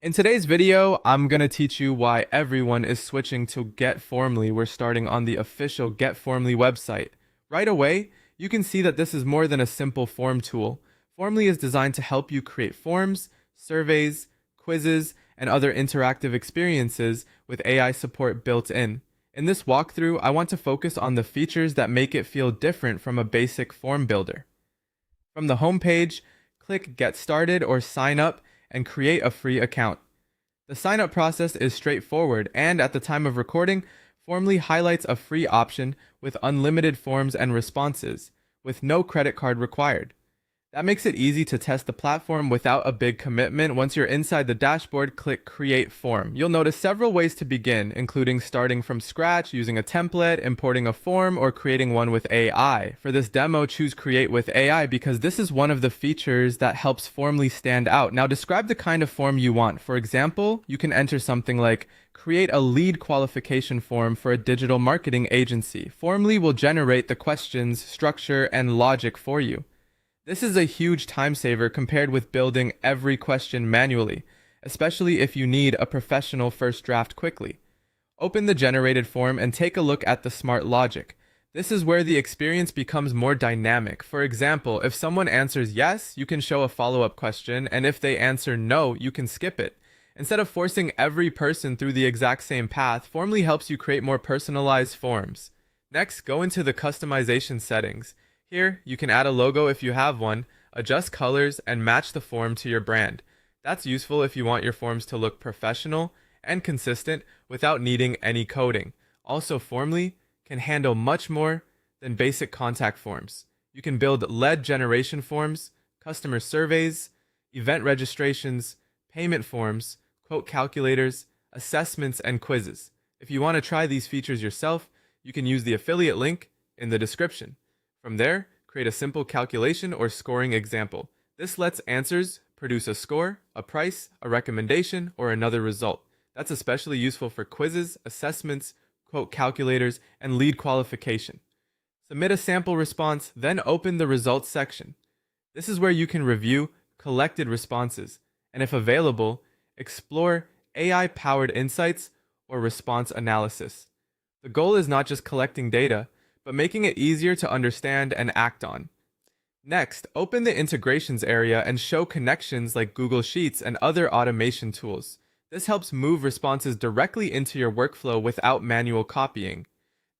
In today's video, I'm going to teach you why everyone is switching to GetFormly. We're starting on the official GetFormly website. Right away, you can see that this is more than a simple form tool. Formly is designed to help you create forms, surveys, quizzes, and other interactive experiences with AI support built in. In this walkthrough, I want to focus on the features that make it feel different from a basic form builder. From the homepage, click Get Started or Sign Up and create a free account. The sign up process is straightforward, and at the time of recording, Formly highlights a free option with unlimited forms and responses, with no credit card required. That makes it easy to test the platform without a big commitment. Once you're inside the dashboard, click Create Form. You'll notice several ways to begin, including starting from scratch, using a template, importing a form, or creating one with AI. For this demo, choose Create with AI because this is one of the features that helps Formly stand out. Now describe the kind of form you want. For example, you can enter something like create a lead qualification form for a digital marketing agency. Formly will generate the questions, structure, and logic for you. This is a huge time saver compared with building every question manually, especially if you need a professional first draft quickly. Open the generated form and take a look at the smart logic. This is where the experience becomes more dynamic. For example, if someone answers yes, you can show a follow-up question, and if they answer no, you can skip it. Instead of forcing every person through the exact same path, Formly helps you create more personalized forms. Next, go into the customization settings. Here, you can add a logo if you have one, adjust colors, and match the form to your brand. That's useful if you want your forms to look professional and consistent without needing any coding. Also, Formly can handle much more than basic contact forms. You can build lead generation forms, customer surveys, event registrations, payment forms, quote calculators, assessments, and quizzes. If you want to try these features yourself, you can use the affiliate link in the description. From there, create a simple calculation or scoring example. This lets answers produce a score, a price, a recommendation, or another result. That's especially useful for quizzes, assessments, quote calculators, and lead qualification. Submit a sample response, then open the results section. This is where you can review collected responses, and if available, explore AI-powered insights or response analysis. The goal is not just collecting data, but making it easier to understand and act on. Next, open the integrations area and show connections like Google Sheets and other automation tools. This helps move responses directly into your workflow without manual copying.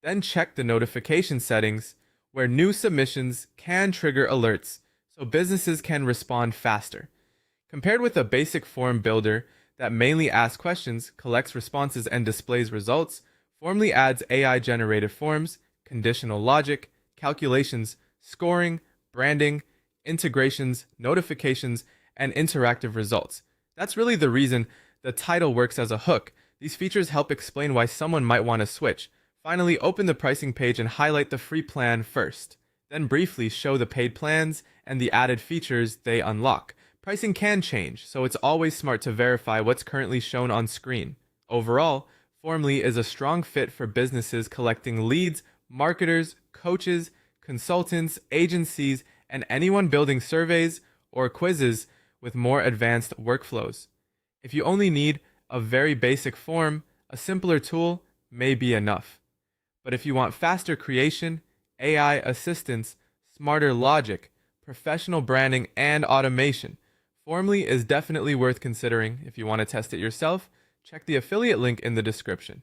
Then check the notification settings, where new submissions can trigger alerts, so businesses can respond faster. Compared with a basic form builder that mainly asks questions, collects responses, and displays results, Formly adds AI-generated forms, conditional logic, calculations, scoring, branding, integrations, notifications, and interactive results. That's really the reason the title works as a hook. These features help explain why someone might want to switch. Finally, open the pricing page and highlight the free plan first. Then briefly show the paid plans and the added features they unlock. Pricing can change, so it's always smart to verify what's currently shown on screen. Overall, Formly is a strong fit for businesses collecting leads, marketers, coaches, consultants, agencies, and anyone building surveys or quizzes with more advanced workflows. If you only need a very basic form, a simpler tool may be enough. But if you want faster creation, AI assistance, smarter logic, professional branding, and automation, Formly is definitely worth considering. If you want to test it yourself, check the affiliate link in the description.